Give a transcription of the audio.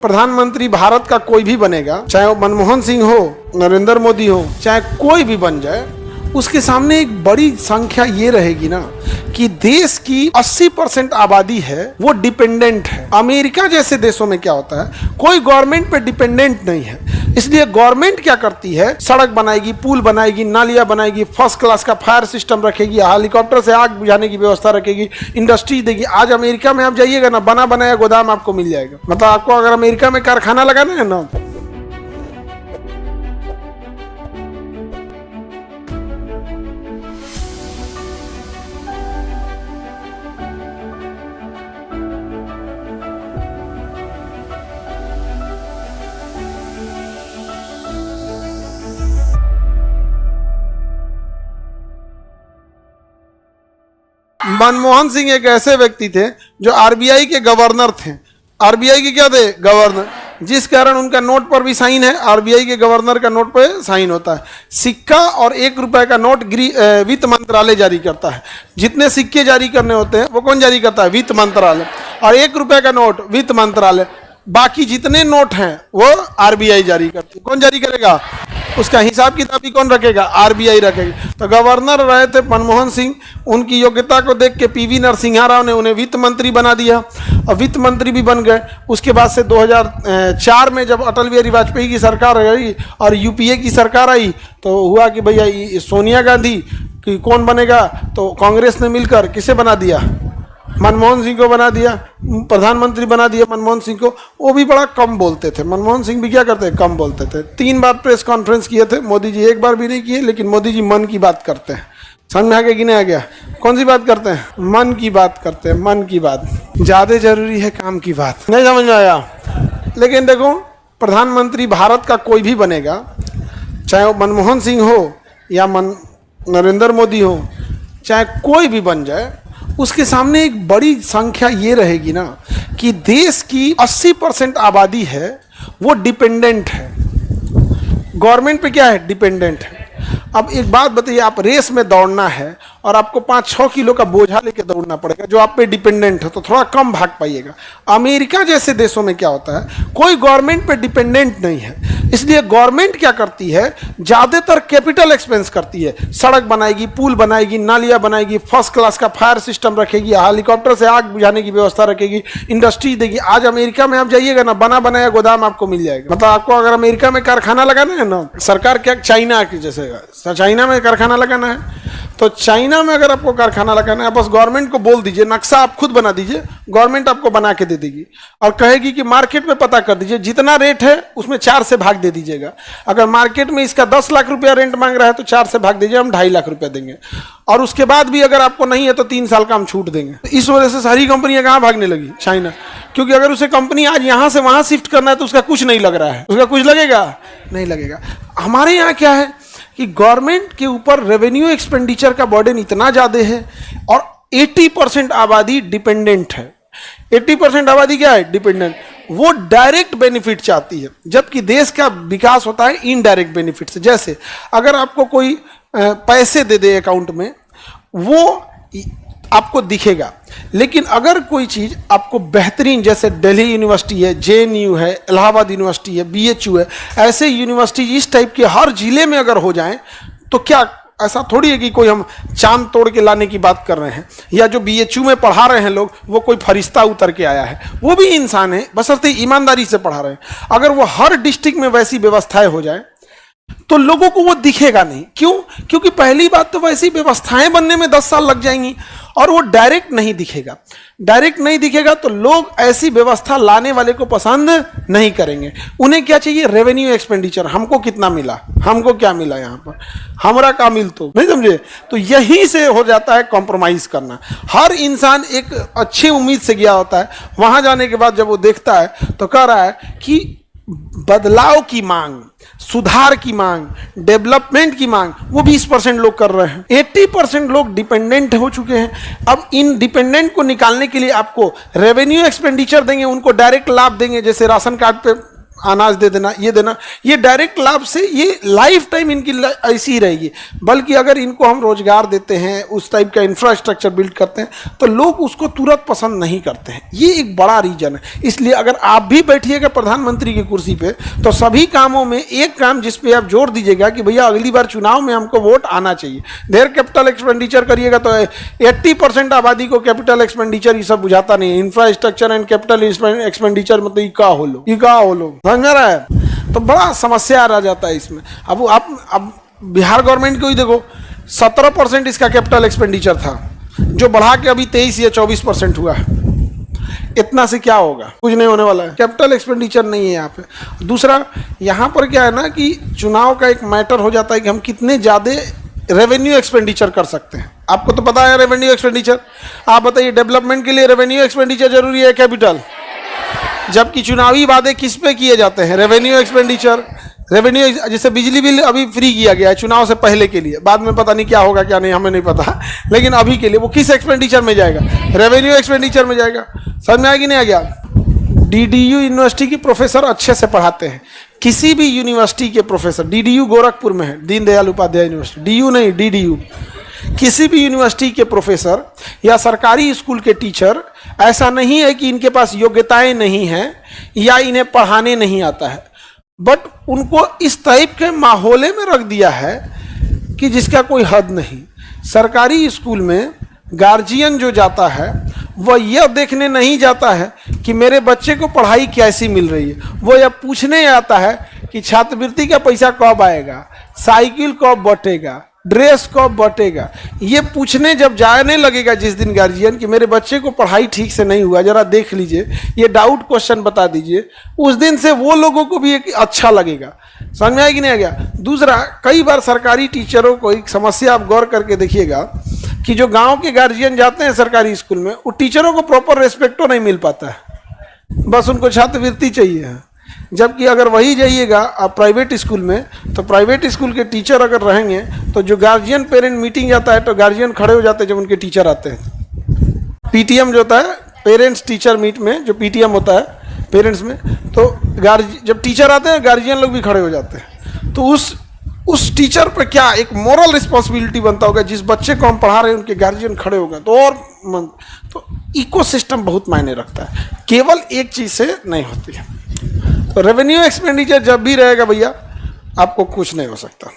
प्रधानमंत्री भारत का कोई भी बनेगा, चाहे वो मनमोहन सिंह हो, नरेंद्र मोदी हो, चाहे कोई भी बन जाए, उसके सामने एक बड़ी संख्या ये रहेगी ना कि देश की 80% आबादी है वो डिपेंडेंट है। अमेरिका जैसे देशों में क्या होता है, कोई गवर्नमेंट पे डिपेंडेंट नहीं है। इसलिए गवर्नमेंट क्या करती है, सड़क बनाएगी, पुल बनाएगी, नालियां बनाएगी, फर्स्ट क्लास का फायर सिस्टम रखेगी, हेलीकॉप्टर से आग बुझाने की व्यवस्था रखेगी, इंडस्ट्री देगी। आज अमेरिका में आप जाइएगा ना, बना बनाया गोदाम आपको मिल जाएगा। मतलब आपको अगर अमेरिका में कारखाना लगाना है ना, मनमोहन सिंह एक ऐसे व्यक्ति थे जो आरबीआई के गवर्नर थे। आरबीआई के क्या थे? गवर्नर। जिस कारण उनका नोट पर भी साइन है, आरबीआई के गवर्नर का नोट पर साइन होता है। सिक्का और 1 रुपए का नोट वित्त मंत्रालय जारी करता है। जितने सिक्के जारी करने होते हैं वो कौन जारी करता है? वित्त मंत्रालय। और 1 रुपए का नोट वित्त मंत्रालय। बाकी जितने नोट हैं वो आरबीआई जारी करती है। कौन जारी करेगा? उसका हिसाब किताब भी कौन रखेगा? आरबीआई रखेगी। तो गवर्नर रहे थे मनमोहन सिंह। उनकी योग्यता को देख के पीवी नरसिम्हा राव ने उन्हें वित्त मंत्री बना दिया और वित्त मंत्री भी बन गए। उसके बाद से 2004 में जब अटल बिहारी वाजपेयी की सरकार आई और यूपीए की सरकार आई तो हुआ कि भैया सोनिया गांधी की कौन बनेगा, तो कांग्रेस ने मिलकर किसे बना दिया? मनमोहन सिंह को बना दिया, प्रधानमंत्री बना दिया मनमोहन सिंह को। वो भी बड़ा कम बोलते थे। मनमोहन सिंह भी क्या करते? कम बोलते थे। 3 बार प्रेस कॉन्फ्रेंस किए थे, मोदी जी 1 बार भी नहीं किए। लेकिन मोदी जी मन की बात करते हैं। समझ में आ गया कि नहीं आ गया? कौन सी बात करते हैं? मन की बात करते हैं। मन की बात ज्यादा जरूरी है काम की बात। नहीं समझ में आया? लेकिन देखो, प्रधानमंत्री भारत का कोई भी बनेगा, चाहे वो मनमोहन सिंह हो या नरेंद्र मोदी हो, चाहे कोई भी बन जाए, उसके सामने एक बड़ी संख्या ये रहेगी ना कि देश की 80% आबादी है वो डिपेंडेंट है। गवर्नमेंट पे क्या है? डिपेंडेंट है। अब एक बात बताइए, आप रेस में दौड़ना है और आपको 5-6 किलो का बोझा लेके दौड़ना पड़ेगा जो आप पे डिपेंडेंट है, तो थोड़ा कम भाग पाइएगा। अमेरिका जैसे देशों में क्या होता है, कोई गवर्नमेंट पे डिपेंडेंट नहीं है। इसलिए गवर्नमेंट क्या करती है, ज्यादातर कैपिटल एक्सपेंस करती है। सड़क बनाएगी, पुल बनाएगी, नालियां बनाएगी, फर्स्ट क्लास का फायर सिस्टम रखेगी, हेलीकॉप्टर से आग बुझाने की व्यवस्था रखेगी, इंडस्ट्री देगी। आज अमेरिका में आप जाइएगा ना, बना बनाया गोदाम आपको मिल जाएगा। मतलब आपको अगर अमेरिका में कारखाना लगाना है ना, सरकार क्या चाइना की जैसे चाइना में कारखाना लगाना है, तो चाइना में अगर आपको कारखाना लगाना है, बस गवर्नमेंट को बोल दीजिए, नक्शा आप खुद बना दीजिए, गवर्नमेंट आपको बना के दे देगी और कहेगी कि मार्केट में पता कर दीजिए, जितना रेट है उसमें 4 से भाग दे दीजिएगा। अगर मार्केट में इसका 10 लाख रुपया रेंट मांग रहा है तो 4 से भाग दीजिए, हम 2.5 लाख रुपया देंगे। और उसके बाद भी अगर आपको नहीं है तो 3 साल का हम छूट देंगे। तो इस वजह से सारी कंपनियां कहाँ भागने लगी? चाइना। क्योंकि अगर उसे कंपनी आज यहां से वहां शिफ्ट करना है तो उसका कुछ नहीं लग रहा है। उसका कुछ लगेगा? नहीं लगेगा। हमारे यहाँ क्या है कि गवर्नमेंट के ऊपर रेवेन्यू एक्सपेंडिचर का बर्डन इतना ज्यादा है और 80% आबादी डिपेंडेंट है। 80% आबादी क्या है? डिपेंडेंट। वो डायरेक्ट बेनिफिट चाहती है, जबकि देश का विकास होता है इनडायरेक्ट बेनिफिट से। जैसे अगर आपको कोई पैसे दे दे अकाउंट में, वो आपको दिखेगा। लेकिन अगर कोई चीज आपको बेहतरीन, जैसे दिल्ली यूनिवर्सिटी है, जेएनयू है, इलाहाबाद यूनिवर्सिटी है, बीएचयू है, ऐसे यूनिवर्सिटी इस टाइप के हर जिले में अगर हो जाएं, तो क्या ऐसा थोड़ी है कि कोई हम चांद तोड़ के लाने की बात कर रहे हैं, या जो बीएचयू में पढ़ा रहे हैं लोग वो कोई फरिश्ता उतर के आया है। वो भी इंसान है, बशर्ते ईमानदारी से पढ़ा रहे हैं। अगर वो हर डिस्ट्रिक्ट में वैसी व्यवस्थाएं हो जाए तो लोगों को वो दिखेगा नहीं। क्यों? क्योंकि पहली बात तो वैसी व्यवस्थाएं बनने में 10 साल लग जाएंगी और वो डायरेक्ट नहीं दिखेगा। डायरेक्ट नहीं दिखेगा तो लोग ऐसी व्यवस्था लाने वाले को पसंद नहीं करेंगे। उन्हें क्या चाहिए? Revenue expenditure. हमको कितना मिला, हमको क्या मिला, यहाँ पर हमारा का मिल, तो नहीं समझे? तो यहीं से हो जाता है कॉम्प्रोमाइज करना। हर इंसान एक अच्छी उम्मीद से गया होता है, वहां जाने के बाद जब वो देखता है तो कह रहा है कि बदलाव की मांग, सुधार की मांग, डेवलपमेंट की मांग, वो 20% लोग कर रहे हैं। 80% लोग डिपेंडेंट हो चुके हैं। अब इन डिपेंडेंट को निकालने के लिए आपको रेवेन्यू एक्सपेंडिचर देंगे, उनको डायरेक्ट लाभ देंगे, जैसे राशन कार्ड पे अनाज दे देना, ये देना, ये डायरेक्ट लाभ से ये लाइफ टाइम इनकी ऐसी ही रहेगी। बल्कि अगर इनको हम रोजगार देते हैं, उस टाइप का इंफ्रास्ट्रक्चर बिल्ड करते हैं, तो लोग उसको तुरंत पसंद नहीं करते हैं। ये एक बड़ा रीजन है। इसलिए अगर आप भी बैठिएगा प्रधानमंत्री की कुर्सी पे, तो सभी कामों में एक काम जिस पे आप जोर दीजिएगा कि भैया अगली बार चुनाव में हमको वोट आना चाहिए। देर कैपिटल एक्सपेंडिचर करिएगा तो 80% आबादी को कैपिटल एक्सपेंडिचर ये सब बुझाता नहीं है। इंफ्रास्ट्रक्चर एंड कैपिटल एक्सपेंडिचर मतलब ये का हो लो, समझ में आ रहा है? तो बड़ा समस्या आ जाता है इसमें। अब आप बिहार गवर्नमेंट को ही देखो, 17% इसका कैपिटल एक्सपेंडिचर था, जो बढ़ा के अभी 23 या 24% हुआ है। इतना से क्या होगा? कुछ नहीं होने वाला है। कैपिटल एक्सपेंडिचर नहीं है यहाँ पे। दूसरा, यहाँ पर क्या है ना कि चुनाव का एक मैटर हो जाता है कि हम कितने ज़्यादा रेवेन्यू एक्सपेंडिचर कर सकते हैं। आपको तो पता है रेवेन्यू एक्सपेंडिचर। आप बताइए, डेवलपमेंट के लिए रेवेन्यू एक्सपेंडिचर जरूरी है कैपिटल? जबकि चुनावी वादे किस पे किए जाते हैं? Revenue expenditure. रेवेन्यू, जैसे बिजली बिल अभी फ्री किया गया है चुनाव से पहले के लिए, बाद में पता नहीं क्या होगा क्या नहीं, हमें नहीं पता, लेकिन अभी के लिए वो किस एक्सपेंडिचर में जाएगा? रेवेन्यू एक्सपेंडिचर में जाएगा। समझ में आया कि नहीं आ गया? डीडीयू यूनिवर्सिटी के प्रोफेसर अच्छे से पढ़ाते हैं। किसी भी यूनिवर्सिटी के प्रोफेसर, डीडीयू गोरखपुर में है, दीनदयाल उपाध्याय यूनिवर्सिटी, डीयू नहीं डीडीयू, किसी भी यूनिवर्सिटी के प्रोफेसर या सरकारी स्कूल के टीचर, ऐसा नहीं है कि इनके पास योग्यताएं नहीं हैं या इन्हें पढ़ाने नहीं आता है, बट उनको इस टाइप के माहौले में रख दिया है कि जिसका कोई हद नहीं। सरकारी स्कूल में गार्जियन जो जाता है वह यह देखने नहीं जाता है कि मेरे बच्चे को पढ़ाई कैसी मिल रही है, वो यह पूछने आता है कि छात्रवृत्ति का पैसा कब आएगा, साइकिल कब बटेगा, ड्रेस कब बटेगा। ये पूछने जब जाने लगेगा जिस दिन गार्जियन कि मेरे बच्चे को पढ़ाई ठीक से नहीं हुआ, जरा देख लीजिए, ये डाउट क्वेश्चन बता दीजिए, उस दिन से वो लोगों को भी एक अच्छा लगेगा। समझ में आया कि नहीं आ गया? दूसरा, कई बार सरकारी टीचरों को एक समस्या आप गौर करके देखिएगा कि जो गांव के गार्जियन जाते हैं सरकारी स्कूल में, वो टीचरों को प्रॉपर रेस्पेक्टो नहीं मिल पाता है, बस उनको छात्रवृत्ति चाहिए। जबकि अगर वही जाइएगा आप प्राइवेट स्कूल में, तो प्राइवेट स्कूल के टीचर अगर रहेंगे तो जो गार्जियन पेरेंट मीटिंग जाता है तो गार्जियन खड़े हो जाते हैं जब उनके टीचर आते हैं। पीटीएम जो होता है, पेरेंट्स टीचर मीट में जो पीटीएम होता है पेरेंट्स में, तो जब टीचर आते हैं गार्जियन लोग भी खड़े हो जाते हैं। तो उस टीचर पर क्या एक मॉरल रिस्पॉन्सिबिलिटी बनता होगा, जिस बच्चे को हम पढ़ा रहे हैं उनके गार्जियन खड़े हो गए तो और तो इकोसिस्टम बहुत मायने रखता है, केवल एक चीज़ से नहीं होती है। तो रेवेन्यू एक्सपेंडिचर जब भी रहेगा भैया, आपको कुछ नहीं हो सकता।